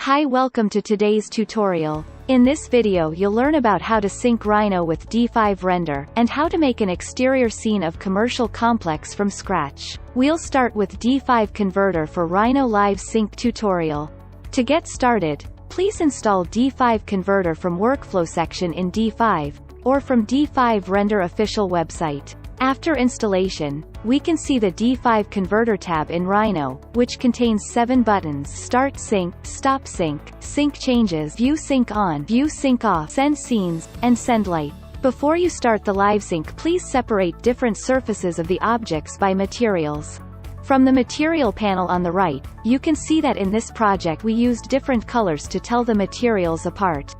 Hi, welcome to today's tutorial. In this video you'll learn about how to sync Rhino with D5 render, and how to make an exterior scene of commercial complex from scratch. We'll start with D5 converter for Rhino Livesync tutorial. To get started, please install D5 converter from workflow section in D5, or from D5 render official website. After installation, we can see the D5 converter tab in Rhino, which contains 7 buttons: Start Sync, Stop Sync, Sync Changes, View Sync On, View Sync Off, Send Scenes, and Send Light. Before you start the LiveSync, please separate different surfaces of the objects by materials. From the material panel on the right, you can see that in this project we used different colors to tell the materials apart.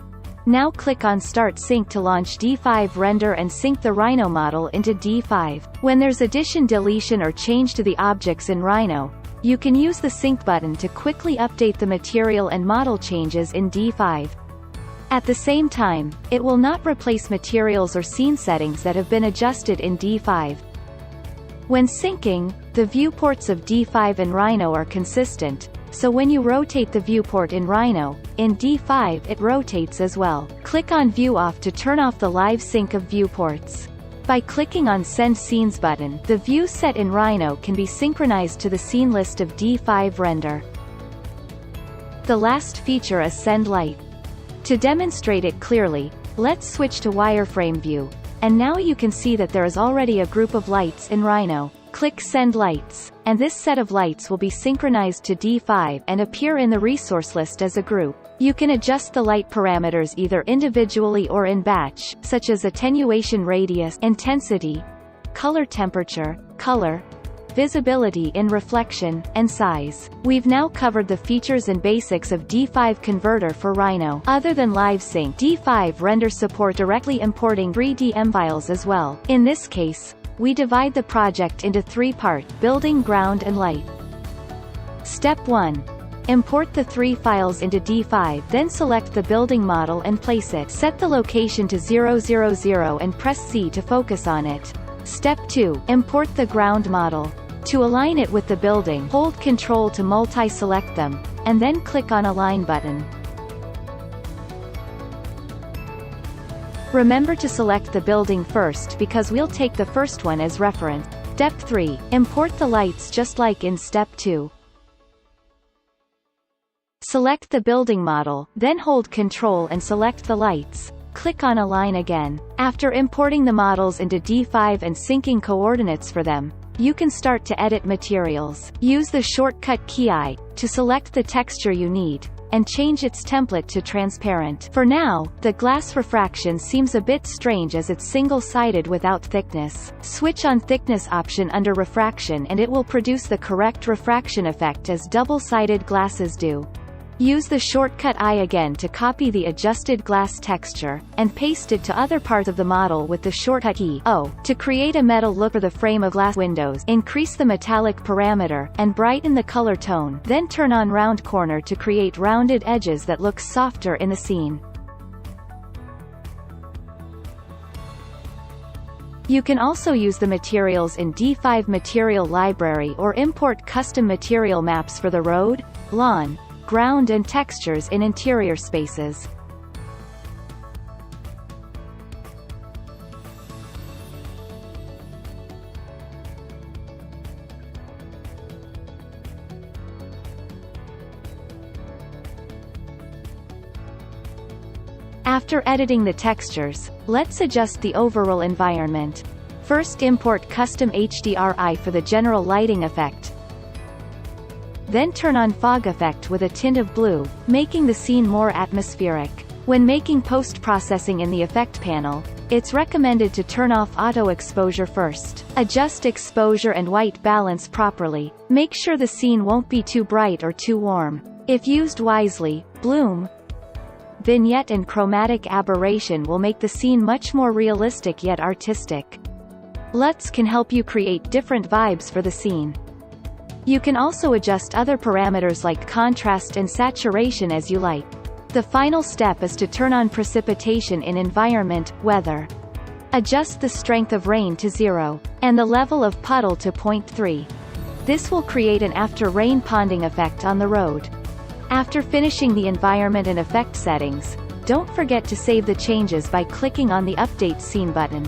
Now click on Start Sync to launch D5 render and sync the Rhino model into D5. When there's addition, deletion or change to the objects in Rhino, you can use the Sync button to quickly update the material and model changes in D5. At the same time, it will not replace materials or scene settings that have been adjusted in D5. When syncing, the viewports of D5 and Rhino are consistent, so when you rotate the viewport in Rhino, in D5 it rotates as well. Click on View Off to turn off the live sync of viewports. By clicking on Send Scenes button, the view set in Rhino can be synchronized to the scene list of D5 render. The last feature is Send Light. To demonstrate it clearly, let's switch to wireframe view, and now you can see that there is already a group of lights in Rhino. Click Send Lights, and this set of lights will be synchronized to D5 and appear in the resource list as a group. You can adjust the light parameters either individually or in batch, such as attenuation radius, intensity, color temperature, color, visibility in reflection, and size. We've now covered the features and basics of D5 converter for Rhino. Other than LiveSync, D5 render support directly importing 3D files as well. In this case, we divide the project into 3 parts: building, ground and light. Step 1. Import the 3 files into D5, then select the building model and place it. Set the location to 000 and press C to focus on it. Step 2. Import the ground model. To align it with the building, hold Ctrl to multi-select them, and then click on Align button. Remember to select the building first because we'll take the first one as reference. Step 3. Import the lights just like in Step 2. Select the building model, then hold Ctrl and select the lights. Click on Align again. After importing the models into D5 and syncing coordinates for them, you can start to edit materials. Use the shortcut key I to select the texture you need, and change its template to transparent. For now, the glass refraction seems a bit strange as it's single-sided without thickness. Switch on thickness option under refraction and it will produce the correct refraction effect as double-sided glasses do. Use the shortcut I again to copy the adjusted glass texture, and paste it to other parts of the model with the shortcut key O. To create a metal look for the frame of glass windows, increase the metallic parameter, and brighten the color tone, then turn on round corner to create rounded edges that look softer in the scene. You can also use the materials in D5 material library or import custom material maps for the road, lawn, ground and textures in interior spaces. After editing the textures, let's adjust the overall environment. First, import custom HDRI for the general lighting effect. Then turn on fog effect with a tint of blue, making the scene more atmospheric. When making post-processing in the effect panel, it's recommended to turn off auto exposure first. Adjust exposure and white balance properly. Make sure the scene won't be too bright or too warm. If used wisely, bloom, vignette and chromatic aberration will make the scene much more realistic yet artistic. LUTs can help you create different vibes for the scene. You can also adjust other parameters like contrast and saturation as you like. The final step is to turn on precipitation in environment, weather. Adjust the strength of rain to 0, and the level of puddle to 0.3. This will create an after rain ponding effect on the road. After finishing the environment and effect settings, don't forget to save the changes by clicking on the Update Scene button.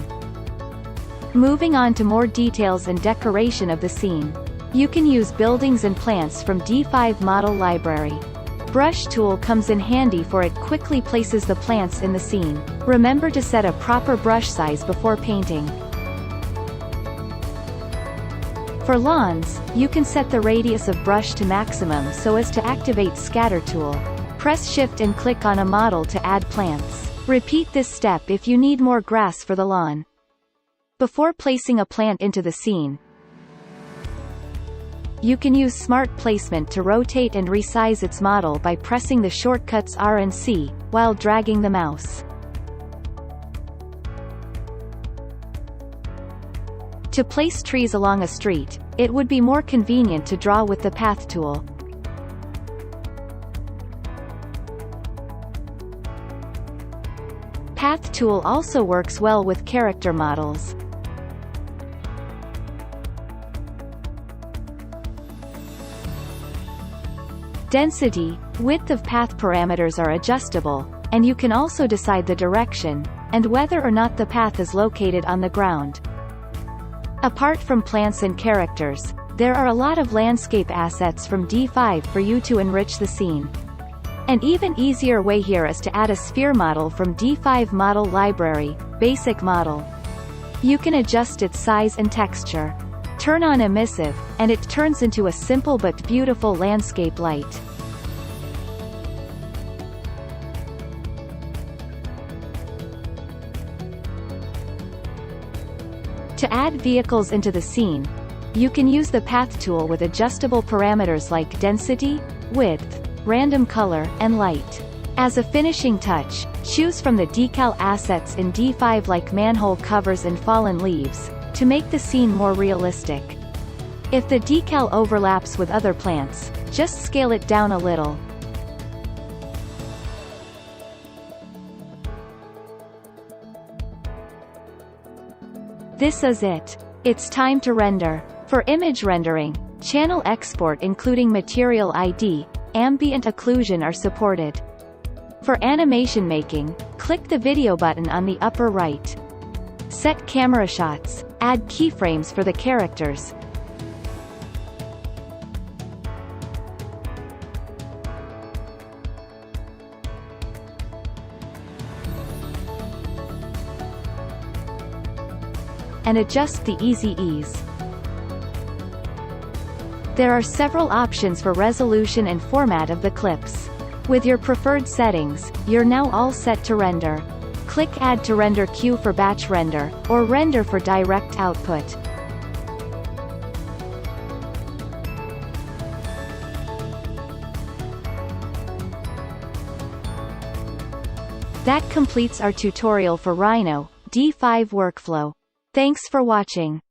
Moving on to more details and decoration of the scene. You can use buildings and plants from D5 model library. Brush tool comes in handy for it quickly places the plants in the scene. Remember to set a proper brush size before painting. For lawns, you can set the radius of brush to maximum so as to activate scatter tool. Press shift and click on a model to add plants. Repeat this step if you need more grass for the lawn. Before placing a plant into the scene, you can use smart placement to rotate and resize its model by pressing the shortcuts R and C, while dragging the mouse. To place trees along a street, it would be more convenient to draw with the Path tool. Path tool also works well with character models. Density, width of path parameters are adjustable, and you can also decide the direction, and whether or not the path is located on the ground. Apart from plants and characters, there are a lot of landscape assets from D5 for you to enrich the scene. An even easier way here is to add a sphere model from D5 model library, basic model. You can adjust its size and texture. Turn on emissive, and it turns into a simple but beautiful landscape light. To add vehicles into the scene, you can use the Path tool with adjustable parameters like density, width, random color, and light. As a finishing touch, choose from the decal assets in D5 like manhole covers and fallen leaves, to make the scene more realistic. If the decal overlaps with other plants, just scale it down a little. This is it. It's time to render. For image rendering, channel export including Material ID, ambient occlusion are supported. For animation making, click the video button on the upper right. Set camera shots, add keyframes for the characters. And adjust the easy ease. There are several options for resolution and format of the clips. With your preferred settings, you're now all set to render. Click Add to Render Queue for batch render, or render for direct output. That completes our tutorial for Rhino D5 workflow. Thanks for watching.